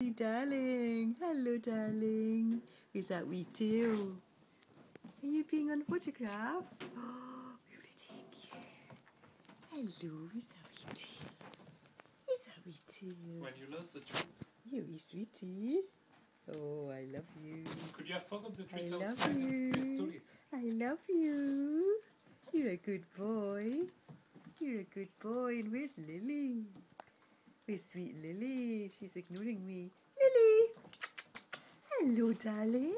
Hey, darling. Hello, darling. Is that wee tail? Are you being on photograph? Oh, you're pretty cute. Hello, is that wee tail? Is that wee tail? When you lost the treats. You wee sweetie. Oh, I love you. Could you have forgotten the treats I love outside you. and you stole it? I love you. You're a good boy. You're a good boy. And where's Lily? Where's sweet Lily? She's ignoring me. Lily! Hello, darling.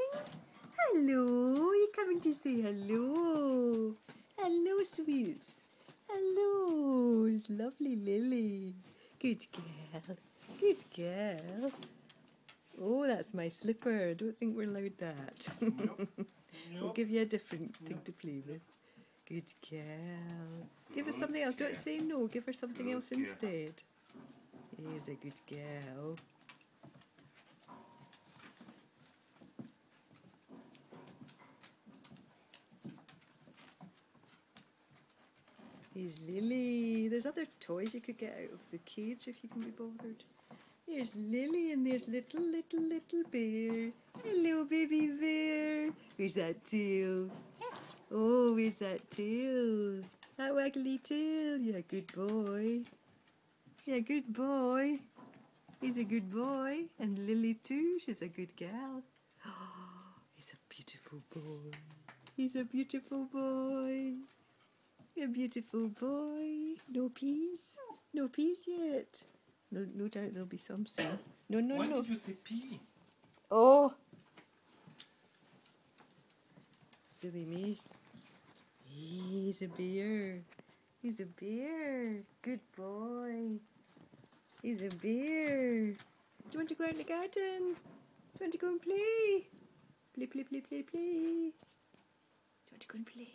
Hello. You coming to say hello? Hello, sweets. Hello. It's lovely Lily. Good girl. Good girl. Oh, that's my slipper. I don't think we're allowed that. Nope. We'll Nope. give you a different thing to play with. Good girl. Give us something else. Don't say no. Give her something else instead. He's a good girl. Here's Lily. There's other toys you could get out of the cage if you can be bothered. There's Lily and there's little bear. Hello, baby bear. Where's that tail? Oh, where's that tail? That waggly tail. You're a good boy. You're a good boy. He's a good boy. And Lily too. She's a good gal. Oh, he's a beautiful boy. He's a beautiful boy. A beautiful boy. No peas? No peas yet. No doubt there'll be some soon. No. Why did you say pee? Oh! Silly me. He's a bear. He's a bear. Good boy. He's a bear. Do you want to go out in the garden? Do you want to go and play? Play. Do you want to go and play?